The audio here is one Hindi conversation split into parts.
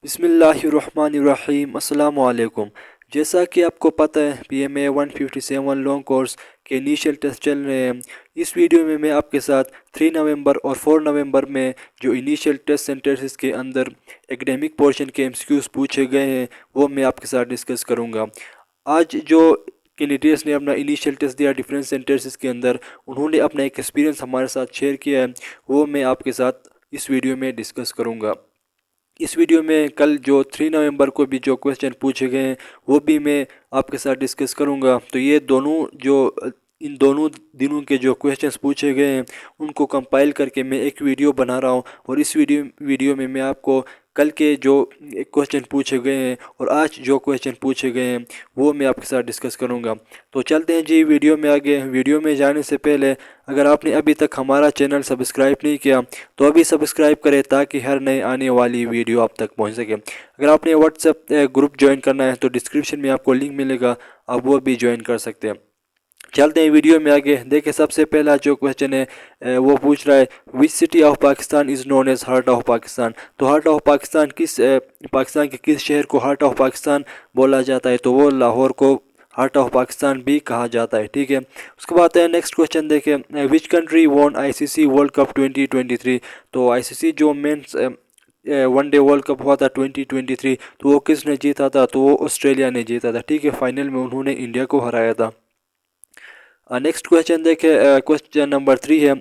बिस्मिल्लाहिर्रहमानिर्रहीम अस्सलाम वालेकुम। जैसा कि आपको पता है PMA 157 लॉन्ग कोर्स के इनिशियल टेस्ट चल रहे हैं। इस वीडियो में मैं आपके साथ 3 नवंबर और 4 नवंबर में जो इनिशियल टेस्ट सेंटर्स के अंदर एकेडमिक पोर्शन के MCQs पूछे गए हैं वो मैं आपके साथ डिस्कस करूँगा। आज जो कैंडिडेट्स ने अपना इनिशियल टेस्ट दिया डिफरेंट सेंटर्स के अंदर, उन्होंने अपना एक एक्सपीरियंस हमारे साथ शेयर किया है, वो मैं आपके साथ इस वीडियो में डिस्कस करूँगा। इस वीडियो में कल जो 3 नवंबर को भी जो क्वेश्चन पूछे गए हैं वो भी मैं आपके साथ डिस्कस करूंगा। तो ये दोनों जो इन दोनों दिनों के जो क्वेश्चंस पूछे गए हैं उनको कंपाइल करके मैं एक वीडियो बना रहा हूं, और इस वीडियो में मैं आपको कल के जो क्वेश्चन पूछे गए हैं और आज जो क्वेश्चन पूछे गए हैं वो मैं आपके साथ डिस्कस करूंगा। तो चलते हैं जी वीडियो में आगे। वीडियो में जाने से पहले अगर आपने अभी तक हमारा चैनल सब्सक्राइब नहीं किया तो अभी सब्सक्राइब करें ताकि हर नए आने वाली वीडियो आप तक पहुंच सके। अगर आपने व्हाट्सएप ग्रुप ज्वाइन करना है तो डिस्क्रिप्शन में आपको लिंक मिलेगा, आप वो भी ज्वाइन कर सकते हैं। चलते हैं वीडियो में आगे। देखिए सबसे पहला जो क्वेश्चन है वो पूछ रहा है which city of Pakistan is known as heart of Pakistan. तो हार्ट ऑफ पाकिस्तान पाकिस्तान के किस शहर को हार्ट ऑफ पाकिस्तान बोला जाता है? तो वो लाहौर को हार्ट ऑफ पाकिस्तान भी कहा जाता है। ठीक है, उसके बाद नेक्स्ट क्वेश्चन देखें which country won ICC world cup 2023। तो ICC जो मेंस वनडे वर्ल्ड कप हुआ था 2023, तो वो किसने जीता था? तो वो ऑस्ट्रेलिया ने जीता था। ठीक है, फाइनल में उन्होंने इंडिया को हराया था। नेक्स्ट क्वेश्चन देखें, क्वेश्चन नंबर 3 है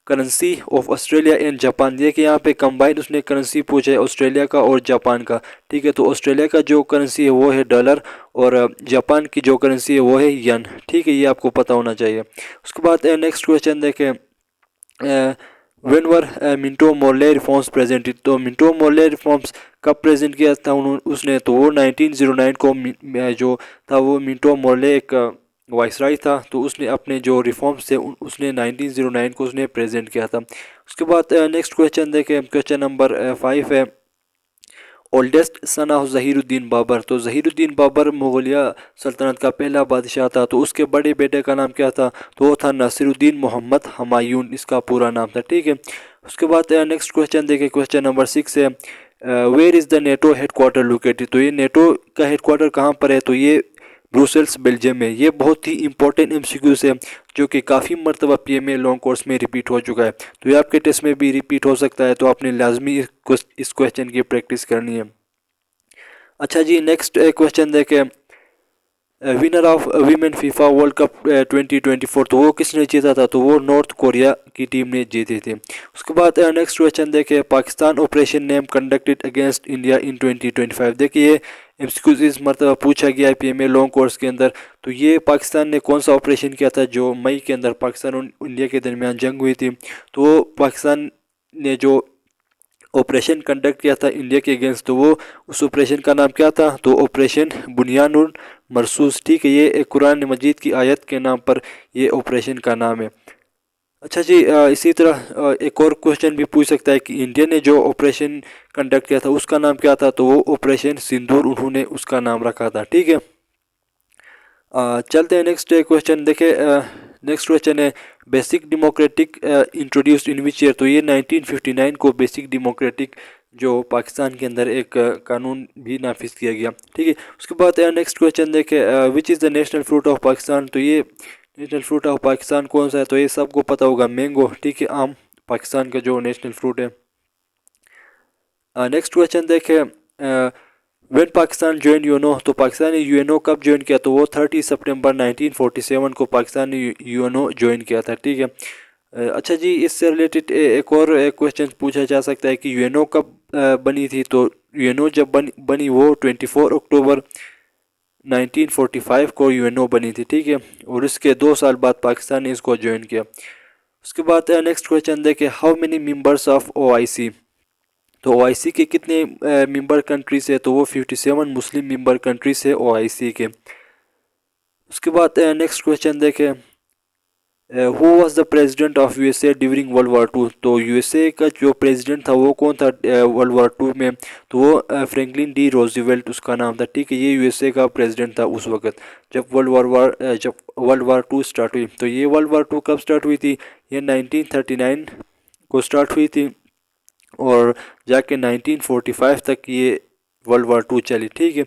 currency of Australia and Japan. देखिए यहाँ पे कंबाइंड उसने करेंसी पूछा है ऑस्ट्रेलिया का और जापान का। ठीक है, तो ऑस्ट्रेलिया का जो करेंसी है वो है डॉलर और जापान की जो करेंसी है वो है यन। ठीक है, ये आपको पता होना चाहिए। उसके बाद नेक्स्ट क्वेश्चन देखें when were Minto Morley reforms presented. तो मिंटो मोर्ले रिफॉर्म्स कब प्रेजेंट किया था उसने? तो वो 1909 को जो था वो मिंटो मोर्ले एक वाइसराय था, तो उसने अपने जो रिफॉर्म्स थे उसने 1909 को उसने प्रेजेंट किया था। उसके बाद नेक्स्ट क्वेश्चन देखें, क्वेश्चन नंबर 5 है oldest son of Zahiruddin Babur. तो ज़हीरुद्दीन बाबर मुगलिया सल्तनत का पहला बादशाह था, तो उसके बड़े बेटे का नाम क्या था? तो वो था नासिरुद्दीन मोहम्मद हमायून, इसका पूरा नाम था। ठीक है, उसके बाद नेक्स्ट क्वेश्चन देखें, क्वेश्चन नंबर 6 है where is the NATO headquarter located. तो ये नेटो का हेड क्वार्टर कहाँ पर है? तो ये ब्रुसेल्स बेल्जियम में। ये बहुत ही इंपॉर्टेंट MCQs है जो कि काफ़ी मरतबा PMA लॉन्ग कोर्स में रिपीट हो चुका है, तो ये आपके टेस्ट में भी रिपीट हो सकता है, तो आपने लाजमी इस क्वेश्चन की प्रैक्टिस करनी है। अच्छा जी, नेक्स्ट क्वेश्चन देखें winner of women FIFA world cup 2024। तो वो किसने जीता था? तो वो नॉर्थ कोरिया की टीम ने जीती थी। उसके बाद नेक्स्ट क्वेश्चन देखें Pakistan operation name conducted against India in 2025। देखिए MCQs इस मरतबा पूछा गया है PMA लॉन्ग कोर्स के अंदर। तो ये पाकिस्तान ने कौन सा ऑपरेशन किया था जो मई के अंदर पाकिस्तान और इंडिया के दरमियान जंग हुई थी? तो पाकिस्तान ने जो ऑपरेशन कंडक्ट किया था इंडिया के अगेंस्ट, तो वो उस ऑपरेशन का नाम क्या था? तो ऑपरेशन बुनियानुल मरसूस। ठीक है, ये एक कुरान मजीद की आयत के नाम पर ये ऑपरेशन का नाम है। अच्छा जी, इसी तरह एक और क्वेश्चन भी पूछ सकता है कि इंडिया ने जो ऑपरेशन कंडक्ट किया था उसका नाम क्या था? तो वो ऑपरेशन सिंदूर उन्होंने उसका नाम रखा था। ठीक है, चलते हैं नेक्स्ट क्वेश्चन देखें। नेक्स्ट क्वेश्चन है basic democratic introduced in which year. तो ये 1959 को बेसिक डेमोक्रेटिक जो पाकिस्तान के अंदर एक कानून भी नाफिज किया गया। ठीक है, उसके बाद नेक्स्ट क्वेश्चन देखें which is the national fruit of Pakistan. तो ये नेशनल फ्रूट ऑफ पाकिस्तान कौन सा है? तो ये सबको पता होगा, मैंगो। ठीक है, आम पाकिस्तान का जो नेशनल फ्रूट है। नेक्स्ट क्वेश्चन देखें व्हेन पाकिस्तान ज्वाइन यूएनओ। तो पाकिस्तान ने यूएनओ कब ज्वाइन किया? तो वो 30 सितंबर 1947 को पाकिस्तान ने यूएनओ ज्वाइन किया था। ठीक है, अच्छा जी, इससे रिलेटेड एक और क्वेश्चन पूछा जा सकता है कि यूएनओ कब बनी थी। तो यूएनओ जब बनी वो 24 अक्टूबर 1945 को यूएनओ बनी थी। ठीक है, और इसके 2 साल बाद पाकिस्तान ने इसको ज्वाइन किया। उसके बाद नेक्स्ट क्वेश्चन देखें how many members of OIC। तो OIC के कितने मेंबर कंट्रीज है? तो वो 57 मुस्लिम मेंबर कंट्रीज है OIC के। उसके बाद नेक्स्ट क्वेश्चन देखें who was the president of USA during world war 2। तो USA का जो प्रेसिडेंट था वो कौन था वर्ल्ड वार 2 में? तो वो फ्रैंकलिन डी रोजवेल्ट उसका नाम था। ठीक है, ये USA का प्रेसिडेंट था उस वक्त जब वर्ल्ड वार 2 स्टार्ट हुई। तो ये वर्ल्ड वार 2 कब स्टार्ट हुई थी? ये 1939 को स्टार्ट हुई थी और जाके 1945 तक ये वर्ल्ड वॉर 2 चली, ठीक है।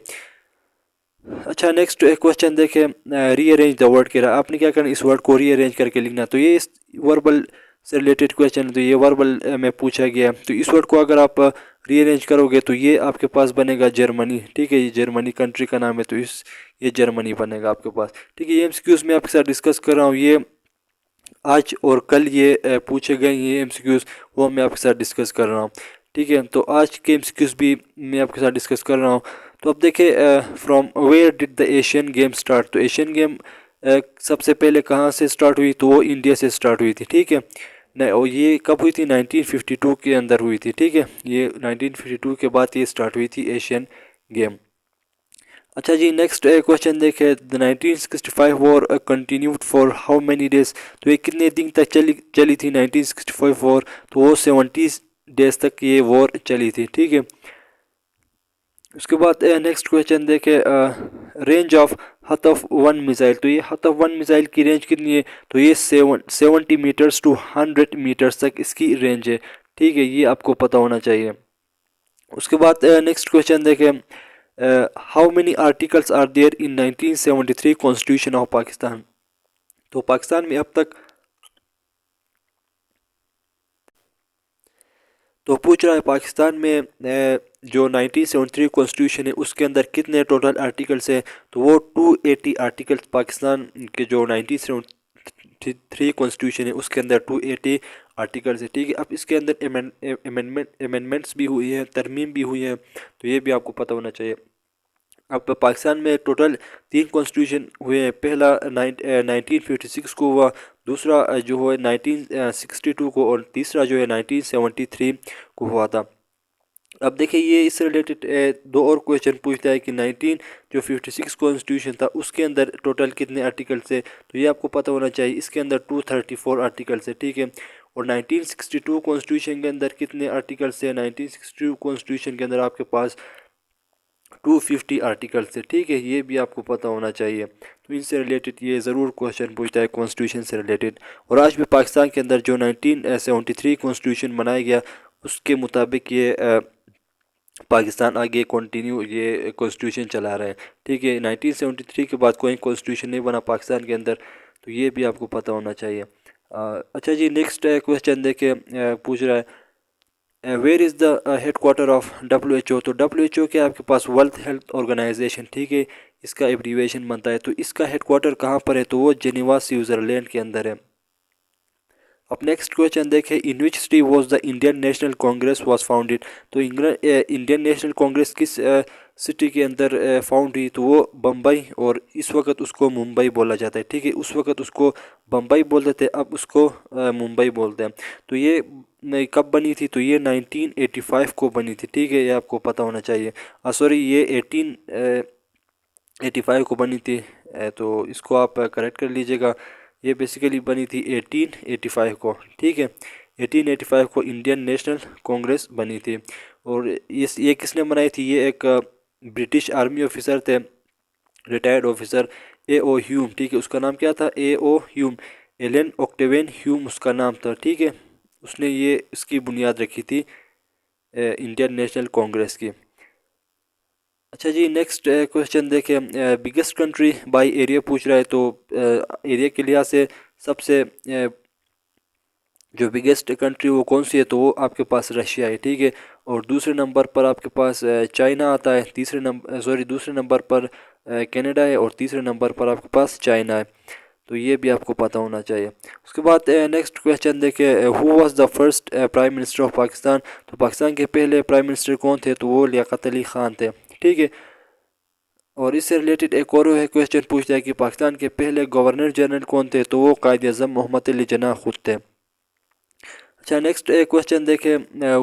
अच्छा, नेक्स्ट क्वेश्चन देखें, रीअरेंज द वर्ड कह रहा है, आपने क्या करना, इस वर्ड को रीअरेंज करके लिखना। तो ये इस वर्बल से रिलेटेड क्वेश्चन है, तो ये वर्बल में पूछा गया है। तो इस वर्ड को अगर आप रीअरेंज करोगे तो ये आपके पास बनेगा जर्मनी, ठीक है। ये जर्मनी कंट्री का नाम है, तो ये जर्मनी बनेगा आपके पास, ठीक है। ये एमसीक्यूज मैं आपके साथ डिस्कस कर रहा हूँ, ये आज और कल ये पूछे गए ये एमसीक्यूज, वो मैं आपके साथ डिस्कस कर रहा हूँ, ठीक है। तो आज के एमसीक्यूज भी मैं आपके साथ डिस्कस कर रहा हूँ। तो अब देखिए, from where did the Asian game start. तो एशियन गेम सबसे पहले कहाँ से स्टार्ट हुई, तो वो इंडिया से स्टार्ट हुई थी, ठीक है। नहीं, और ये कब हुई थी, 1952 के अंदर हुई थी, ठीक है। ये 1952 के बाद ये स्टार्ट हुई थी एशियन गेम। अच्छा जी, नेक्स्ट क्वेश्चन देखे, the 1965 war continued for how many days. तो ये कितने दिन तक चली थी 1965 वॉर, तो वो 70 डेज तक ये वॉर चली थी, ठीक है। उसके बाद नेक्स्ट क्वेश्चन देखे, रेंज ऑफ हतफ वन मिसाइल। तो ये हतफ वन मिसाइल की रेंज कितनी है, तो ये 70 मीटर्स टू 100 मीटर्स तक इसकी रेंज है, ठीक है। ये आपको पता होना चाहिए। उसके बाद नेक्स्ट क्वेश्चन देखें, how many articles are there in 1973 constitution of Pakistan. तो पाकिस्तान में अब तक, तो पूछ रहा है पाकिस्तान में जो 1973 कॉन्स्टिट्यूशन है उसके अंदर कितने टोटल आर्टिकल्स हैं। तो वो 280 आर्टिकल्स पाकिस्तान के जो 1973 कॉन्स्टिट्यूशन है उसके अंदर 280 आर्टिकल्स है, ठीक है। अब इसके अंदर अमेंडमेंट्स भी हुई हैं, तरमीम भी हुई हैं, तो ये भी आपको पता होना चाहिए। अब पाकिस्तान में टोटल 3 कॉन्स्टिट्यूशन हुए हैं। पहला 1956 को हुआ, दूसरा जो है 1962 को, और तीसरा जो है 1973 को हुआ था। अब देखिए, ये इससे रिलेटेड दो और क्वेश्चन पूछता है कि 1956 कॉन्स्टिट्यूशन था उसके अंदर टोटल कितने आर्टिकल्स है। तो ये आपको पता होना चाहिए, इसके अंदर 234 आर्टिकल्स है, ठीक है। और 1962 कॉन्स्टिट्यूशन के अंदर कितने आर्टिकल्स है, 1962 कॉन्स्टिट्यूशन के अंदर आपके पास 250 आर्टिकल्स से, ठीक है। ये भी आपको पता होना चाहिए। तो इनसे रिलेटेड ये ज़रूर क्वेश्चन पूछता है कॉन्स्टिट्यूशन से रिलेटेड। और आज भी पाकिस्तान के अंदर जो 1973 कॉन्स्टिट्यूशन बनाया गया उसके मुताबिक ये पाकिस्तान आगे कंटिन्यू ये कॉन्स्टिट्यूशन चला रहा है, ठीक है। 1973 के बाद कोई कॉन्स्टिट्यूशन नहीं बना पाकिस्तान के अंदर, तो ये भी आपको पता होना चाहिए। अच्छा जी, नेक्स्ट क्वेश्चन देखे, पूछ रहा है where is the headquarter of WHO। तो WHO क्या है आपके पास, वर्ल्ड हेल्थ ऑर्गेनाइजेशन, ठीक है, इसका एब्रीविएशन बनता है। तो इसका हेड क्वार्टर कहाँ पर है, तो वो जेनेवा स्विट्ज़रलैंड के अंदर है। अब नेक्स्ट क्वेश्चन देखें, in which city was the Indian National Congress was founded. तो इंडियन नेशनल कांग्रेस किस सिटी के अंदर फाउंड हुई, तो वो बम्बई, और इस वक्त उसको मुंबई बोला जाता है, ठीक है। उस वक्त उसको बम्बई बोलते थे, अब उसको मुंबई बोलते हैं। तो ये कब बनी थी, तो ये 1985 को बनी थी, ठीक है। ये आपको पता होना चाहिए। सॉरी, ये 1885 को बनी थी, तो इसको आप करेक्ट कर लीजिएगा। ये बेसिकली बनी थी 1885 को, ठीक है। 1885 को इंडियन नेशनल कांग्रेस बनी थी। और ये किसने बनाई थी, ये एक ब्रिटिश आर्मी ऑफिसर थे, रिटायर्ड ऑफिसर A.O. ह्यूम, ठीक है। उसका नाम क्या था, A.O. Hume, Elon Octavian Hume उसका नाम था, ठीक है। उसने ये इसकी बुनियाद रखी थी इंडियन नेशनल कांग्रेस की। अच्छा जी, नेक्स्ट क्वेश्चन देखें, बिगेस्ट कंट्री बाय एरिया पूछ रहा है। तो एरिया के लिहाज से सबसे जो बिगेस्ट कंट्री वो कौन सी है, तो वो आपके पास रशिया है, ठीक है। और दूसरे नंबर पर आपके पास चाइना आता है, दूसरे नंबर पर कनाडा है, और तीसरे नंबर पर आपके पास चाइना है। तो ये भी आपको पता होना चाहिए। उसके बाद नेक्स्ट क्वेश्चन देखें, who was the first prime minister of Pakistan. तो पाकिस्तान के पहले प्राइम मिनिस्टर कौन थे, तो वो लियाकत अली ख़ान थे, ठीक है। और इससे रिलेटेड एक और है क्वेश्चन पूछता है कि पाकिस्तान के पहले गवर्नर जनरल कौन थे, तो वो कायद आज़म मोहम्मद अली जिन्ना खुद थे। अच्छा, नेक्स्ट क्वेश्चन देखें,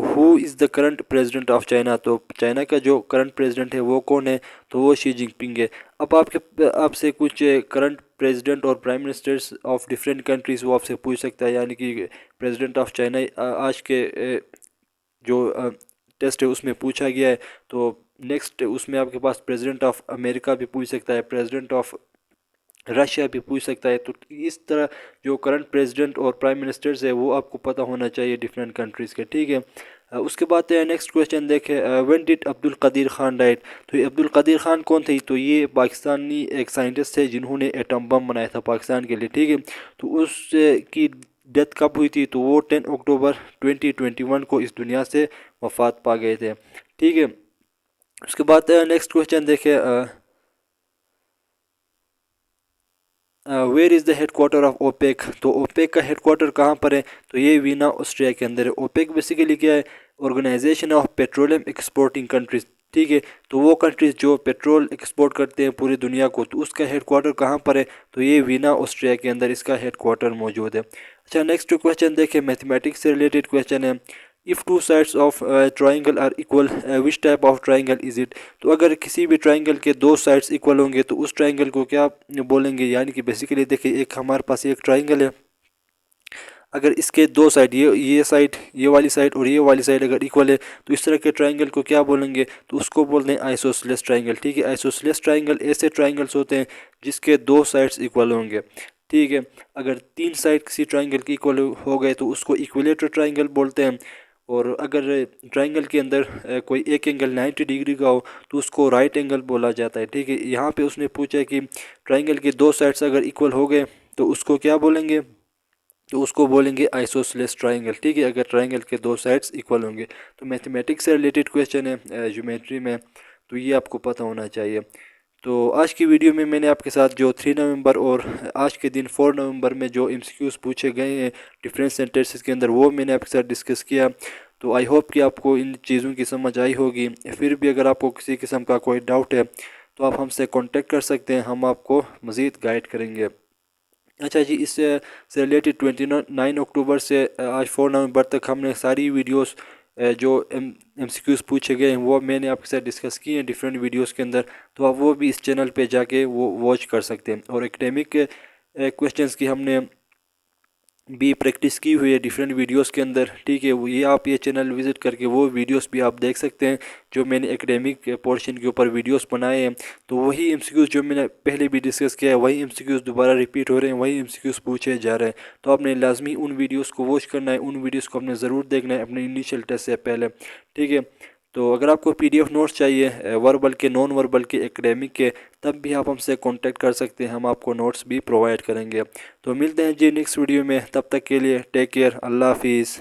who is the current president of China. तो चाइना का जो करंट प्रेसिडेंट है वो कौन है, तो वो शी जिनपिंग है। अब आपसे कुछ करंट प्रेसिडेंट और prime ministers of different countries वो आपसे पूछ सकता है, यानी कि प्रेसिडेंट ऑफ चाइना आज के जो टेस्ट है उसमें पूछा गया है। तो नेक्स्ट उसमें आपके पास प्रेसिडेंट ऑफ अमेरिका भी पूछ सकता है, प्रेसिडेंट ऑफ रशिया भी पूछ सकता है। तो इस तरह जो करंट प्रेसिडेंट और प्राइम मिनिस्टर्स है वो आपको पता होना चाहिए डिफरेंट कंट्रीज़ के, ठीक है। उसके बाद नेक्स्ट क्वेश्चन देखें, when did Abdul Qadeer Khan died. तो ये अब्दुल कदीर खान कौन थे? तो ये पाकिस्तानी एक साइंटिस्ट थे जिन्होंने एटम बम बनाया था पाकिस्तान के लिए, ठीक है। तो उसकी डेथ कब हुई थी? तो वो 10 अक्टूबर 2021 को इस दुनिया से वफात पा गए थे, ठीक है। उसके बाद नेक्स्ट क्वेश्चन देखें, where is the headquarter of OPEC. तो ओपेक का हेड क्वार्टर कहाँ पर है? तो ये वीना ऑस्ट्रिया के अंदर है। ओपेक बेसिकली क्या है? Organisation of petroleum exporting countries, ठीक है। तो वो कंट्रीज जो पेट्रोल एक्सपोर्ट करते हैं पूरी दुनिया को, तो उसका हेड क्वार्टर कहाँ पर है? तो ये वीना ऑस्ट्रिया के अंदर इसका हेड क्वार्टर मौजूद है। अच्छा, नेक्स्ट क्वेश्चन देखें, मैथमेटिक्स से रिलेटेड क्वेश्चन है। If two sides of triangle are equal which type of triangle is it. तो अगर किसी भी ट्राइंगल के दो साइड्स इक्वल होंगे तो उस ट्राइंगल को क्या बोलेंगे? यानी कि बेसिकली देखिए, एक हमारे पास एक ट्राइंगल है, अगर इसके दो साइड, ये साइड, ये वाली साइड और ये वाली साइड अगर इक्वल है तो इस तरह के ट्राइंगल को क्या बोलेंगे? तो उसको बोलते हैं आइसोसेलेस ट्राइंगल, ठीक है। आइसोसेलेस ट्राइंगल ऐसे ट्राइंगल्स होते हैं जिसके दो साइड्स इक्वल होंगे, ठीक है। अगर तीन साइड किसी ट्राइंगल के इक्वल हो गए तो उसको इक्विलेटरल ट्राइंगल बोलते हैं। और अगर ट्राइंगल के अंदर कोई एक एंगल 90 डिग्री का हो तो उसको राइट एंगल बोला जाता है, ठीक है। यहाँ पे उसने पूछा है कि ट्राइंगल के दो साइड्स अगर इक्वल हो गए तो उसको क्या बोलेंगे? तो उसको बोलेंगे आइसोसेलेस ट्राइंगल, ठीक है, अगर ट्राइंगल के दो साइड्स इक्वल होंगे। तो मैथमेटिक्स से रिलेटेड क्वेश्चन है ज्योमेट्री में, तो ये आपको पता होना चाहिए। तो आज की वीडियो में मैंने आपके साथ जो 3 नवंबर और आज के दिन 4 नवंबर में जो एमसीक्यूज पूछे गए हैं डिफरेंट सेंटेंसेस के अंदर, वो मैंने आपके साथ डिस्कस किया। तो आई होप कि आपको इन चीज़ों की समझ आई होगी। फिर भी अगर आपको किसी किस्म का कोई डाउट है तो आप हमसे कांटेक्ट कर सकते हैं, हम आपको मज़ीद गाइड करेंगे। अच्छा जी, इससे से रिलेटेड 29 अक्टूबर से आज 4 नवंबर तक हमने सारी वीडियोस जो एमसीक्यूज पूछे गए हैं वो मैंने आपके साथ डिस्कस किए हैं डिफरेंट वीडियोस के अंदर। तो आप वो भी इस चैनल पे जाके वो वॉच कर सकते हैं। और एकेडमिक क्वेश्चंस की हमने भी प्रैक्टिस की हुई है डिफरेंट वीडियोस के अंदर, ठीक है। वो ये आप ये चैनल विज़िट करके वो वीडियोस भी आप देख सकते हैं जो मैंने एकेडमिक पोर्शन के ऊपर वीडियोस बनाए हैं। तो वही एमसीक्यूज़ जो मैंने पहले भी डिस्कस किया है वही एमसीक्यूज़ दोबारा रिपीट हो रहे हैं, वही एमसीक्यूज़ पूछे जा रहे हैं। तो आपने लाजमी उन वीडियोज़ को वॉच करना है, उन वीडियोज़ को आपने ज़रूर देखना है अपने इनिशियल टेस्ट से पहले, ठीक है। तो अगर आपको पीडीएफ नोट्स चाहिए वर्बल के, नॉन वर्बल के, एकेडमिक के, तब भी आप हमसे कांटेक्ट कर सकते हैं, हम आपको नोट्स भी प्रोवाइड करेंगे। तो मिलते हैं जी नेक्स्ट वीडियो में, तब तक के लिए टेक केयर, अल्लाह हाफिज़।